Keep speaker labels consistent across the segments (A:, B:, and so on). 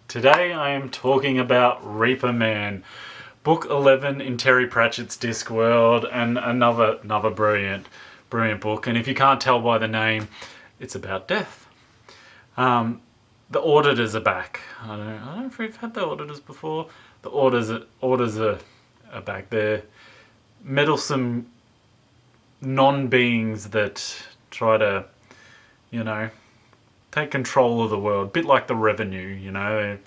A: Today I am talking about Reaper Man, book 11 in Terry Pratchett's Discworld, and another brilliant book. And if you can't tell by the name, it's about death. The auditors are back. I don't know if we've had the auditors before. The auditors are back. They're meddlesome non-beings that try to, take control of the world. A bit like the revenue, They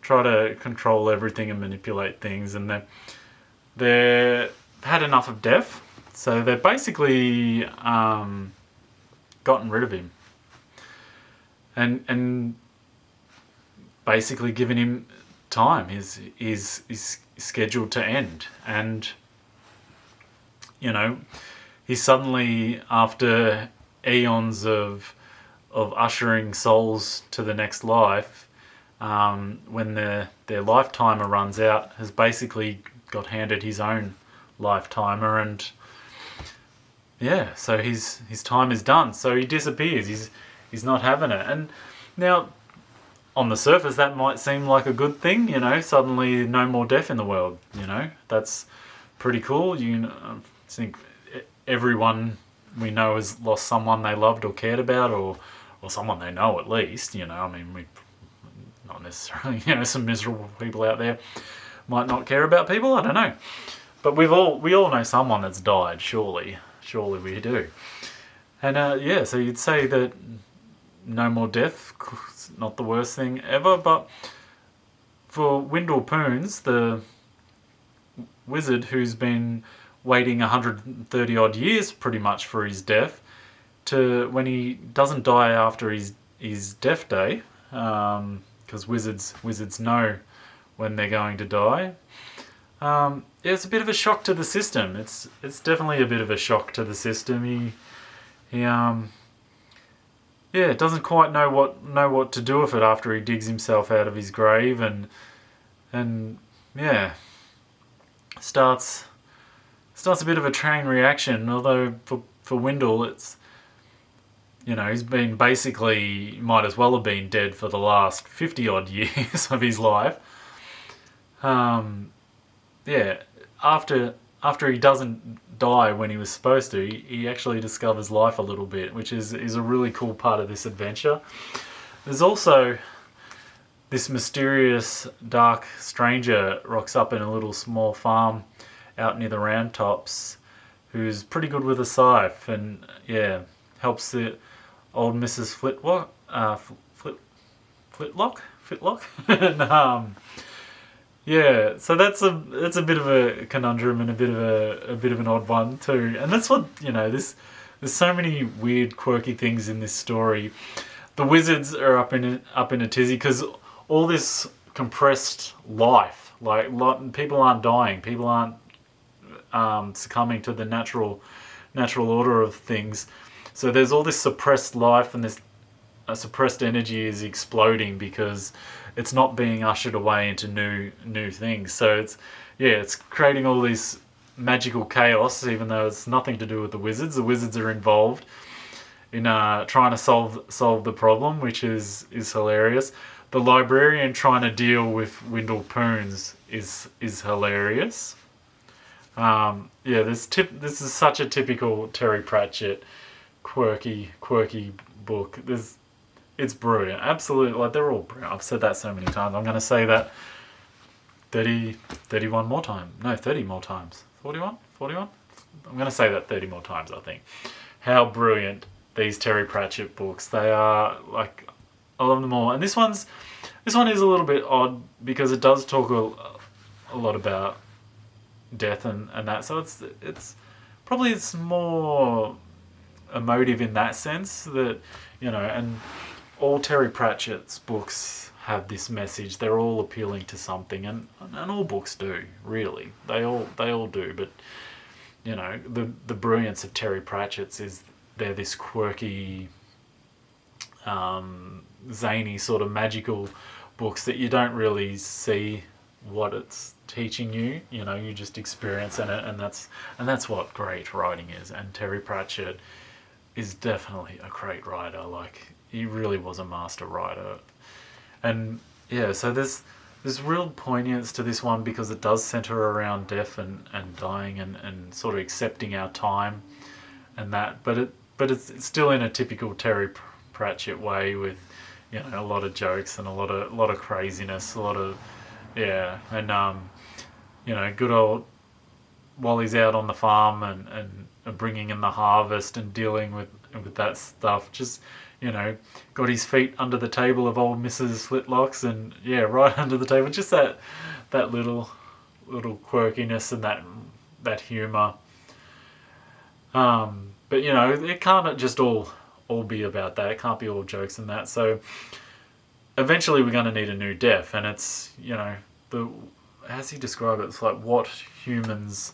A: try to control everything and manipulate things, and they've had enough of death, so they've basically gotten rid of him. And basically given him time. He's scheduled to end. And, he's suddenly, after eons of ushering souls to the next life, when their lifetimer runs out, has basically got handed his own lifetimer, and so his time is done. So he disappears. He's not having it. And now, on the surface, that might seem like a good thing, suddenly no more death in the world, that's pretty cool. I think everyone we know has lost someone they loved or cared about, or someone they know at least, we not necessarily, some miserable people out there might not care about people, I don't know. But we all know someone that's died, surely we do. And so you'd say that no more death, not the worst thing ever, but for Windle, the wizard who's been waiting 130 odd years pretty much for his death, to when he doesn't die after his death day, because wizards know when they're going to die. It's a bit of a shock to the system. It's definitely a bit of a shock to the system. He doesn't quite know what to do with it after he digs himself out of his grave, and starts a bit of a chain reaction. Although for Windle, it's he's been basically, might as well have been dead for the last 50 odd years of his life. After he doesn't die when he was supposed to, he actually discovers life a little bit, which is a really cool part of this adventure. There's also this mysterious dark stranger rocks up in a little small farm out near the Round Tops, who's pretty good with a scythe, and helps the old Mrs. Flitlock, and so that's a bit of a conundrum and a bit of an odd one too. And that's what there's so many weird, quirky things in this story. The wizards are up in a tizzy because all this compressed life, like people aren't dying, people aren't succumbing to the natural order of things. So there's all this suppressed life, and this suppressed energy is exploding because it's not being ushered away into new things. So it's creating all this magical chaos, even though it's nothing to do with the wizards. The wizards are involved in trying to solve the problem, which is hilarious. The librarian trying to deal with Windle is hilarious. This is such a typical Terry Pratchett quirky book. It's brilliant, absolutely. Like, they're all brilliant. I've said that so many times. I'm going to say that 31 more times. No, 30 more times. 41? I'm going to say that 30 more times, I think. How brilliant these Terry Pratchett books. They are, like, I love them all. And this one is a little bit odd because it does talk a lot about death and that. So it's more emotive in that sense, that and all Terry Pratchett's books have this message. They're all appealing to something, and all books do, really. They all do. But the brilliance of Terry Pratchett's is they're this quirky, zany sort of magical books that you don't really see what it's teaching you. You just experience it, and that's what great writing is. And Terry Pratchett is definitely a great writer. Like, he really was a master writer. And yeah, so there's real poignance to this one because it does center around death and dying and sort of accepting our time and that, but it's still in a typical Terry Pratchett way with, you know, a lot of jokes and a lot of craziness, a lot of, yeah, and you know, good old while he's out on the farm and bringing in the harvest and dealing with that stuff, just, you know, got his feet under the table of old Mrs. Slitlocks, and yeah, right under the table, just that little quirkiness and that humour. But you know, it can't just all be about that. It can't be all jokes and that. So eventually, we're going to need a new death, and it's, you know, as he described it, it's like what humans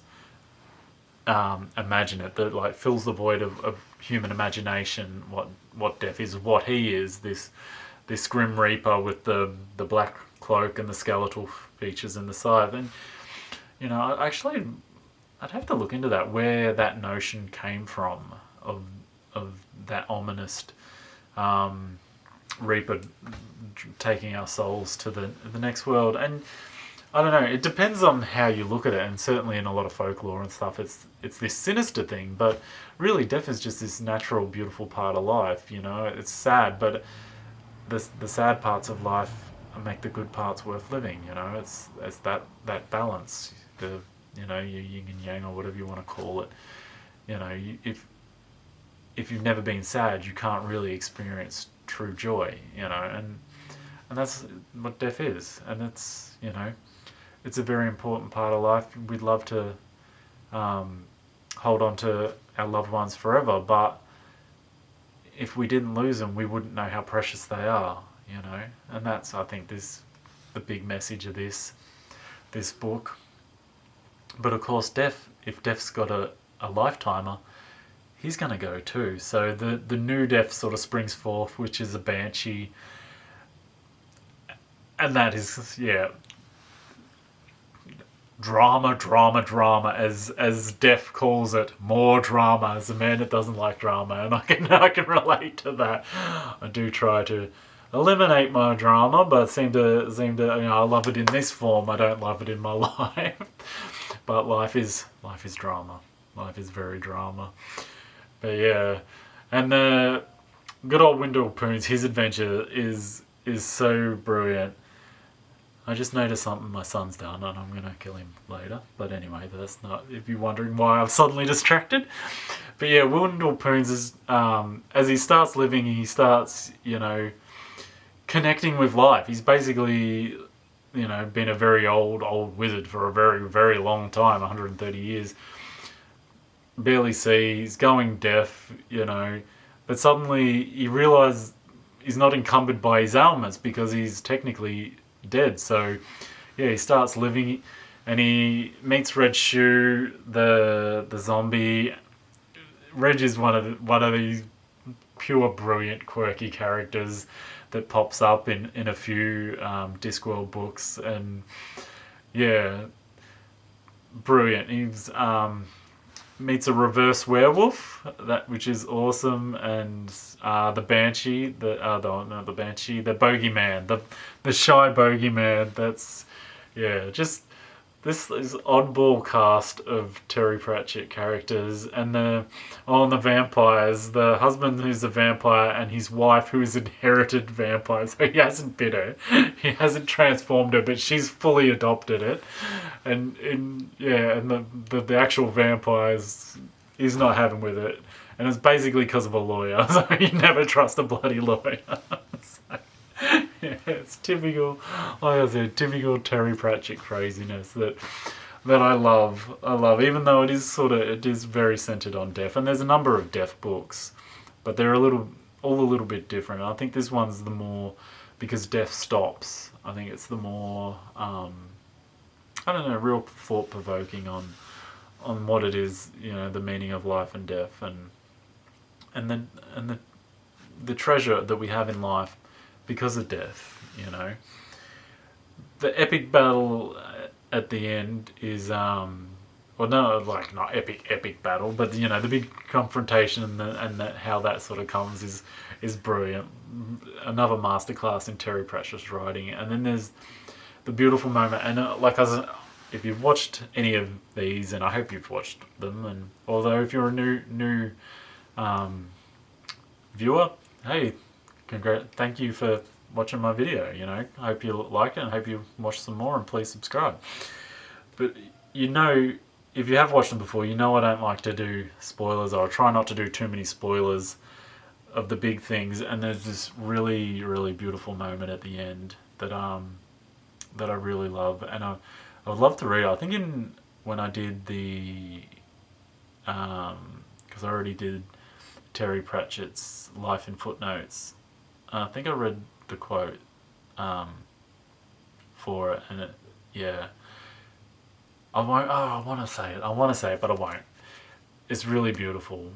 A: imagine it, that like fills the void of human imagination. What death is, what he is, this grim reaper with the black cloak and the skeletal features and the scythe. And you know, actually, I'd have to look into that, where that notion came from of that ominous reaper taking our souls to the next world. And I don't know, it depends on how you look at it, and certainly in a lot of folklore and stuff, it's this sinister thing, but really death is just this natural, beautiful part of life, you know. It's sad, but the sad parts of life make the good parts worth living, you know. It's that balance, the, you know, your yin and yang, or whatever you want to call it. You know, if you've never been sad, you can't really experience true joy, you know, and that's what death is. And it's, you know, it's a very important part of life. We'd love to hold on to our loved ones forever, but if we didn't lose them, we wouldn't know how precious they are, you know. And that's, I think, the big message of this book. But of course, if death's got a lifetimer, he's going to go too. So the new death sort of springs forth, which is a banshee. And that is, yeah, drama, as Death calls it. More drama. As a man that doesn't like drama, and I can relate to that. I do try to eliminate my drama, but seem to you know, I love it in this form. I don't love it in my life. But life is drama. Life is very drama. But yeah, and the good old Windle Poons, his adventure is so brilliant. I just noticed something my son's done, and I'm going to kill him later. But anyway, that's not, if you're wondering why I'm suddenly distracted. But yeah, Windle Poons is, as he starts living, he starts, you know, connecting with life. He's basically, you know, been a very old wizard for a very, very long time, 130 years. Barely sees, going deaf, you know, but suddenly he realizes he's not encumbered by his ailments because he's technically dead. So yeah, he starts living, and he meets Red Shoe, the zombie. Reg is one of these pure brilliant, quirky characters that pops up in a few Discworld books, and yeah, brilliant. He's meets a reverse werewolf, which is awesome, and the banshee, the bogeyman, the shy bogeyman. That's, yeah, just this oddball cast of Terry Pratchett characters, and the vampires, the husband who's a vampire and his wife who is inherited vampire, so he hasn't bit her, he hasn't transformed her, but she's fully adopted it, and the actual vampires he's not having with it, and it's basically because of a lawyer, so you never trust a bloody lawyer. So, yeah, it's typical, like I said, typical Terry Pratchett craziness that I love. Even though it is very centered on death, and there's a number of death books, but they're all a little bit different. I think this one's the more, because death stops. I think it's the more I don't know, real thought provoking on what it is, you know, the meaning of life and death, and the treasure that we have in life because of death, you know. The epic battle at the end is, well, no, like not epic battle, but you know, the big confrontation and how that sort of comes is brilliant. another masterclass in Terry Pratchett's writing. And then there's the beautiful moment, and if you've watched any of these, and I hope you've watched them, and although if you're a new viewer, hey, thank you for watching my video. You know, I hope you like it, and I hope you watch some more, and please subscribe. But you know, if you have watched them before, you know I don't like to do spoilers, or I try not to do too many spoilers of the big things. And there's this really, really beautiful moment at the end that I really love, and I would love to read it. I think when I did the because I already did Terry Pratchett's Life in Footnotes. I think I read the quote for it, and yeah. I won't. Oh, I want to say it. I want to say it, but I won't. It's really beautiful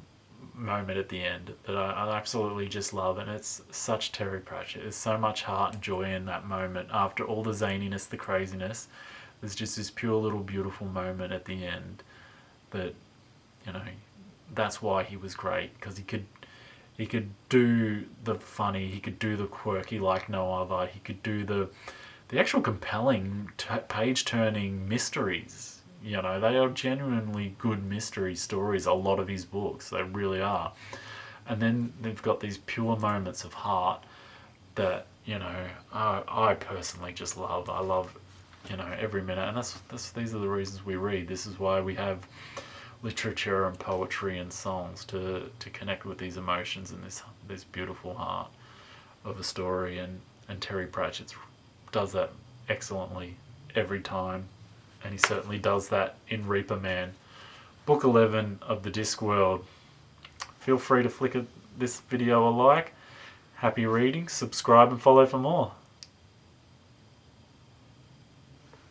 A: moment at the end that I absolutely just love, and it's such Terry Pratchett. There's so much heart and joy in that moment. After all the zaniness, the craziness, there's just this pure little beautiful moment at the end that, you know, that's why he was great, because he could do the funny, he could do the quirky like no other, he could do the actual compelling page-turning mysteries. You know, they are genuinely good mystery stories, a lot of his books, they really are. And then they've got these pure moments of heart that, you know, I personally just love. I love, you know, every minute. And these are the reasons we read. This is why we have literature and poetry and songs to connect with these emotions and this beautiful heart of a story. And Terry Pratchett does that excellently every time, and he certainly does that in Reaper Man, book 11 of the Discworld. Feel free to flick this video a like. Happy reading, subscribe and follow for more.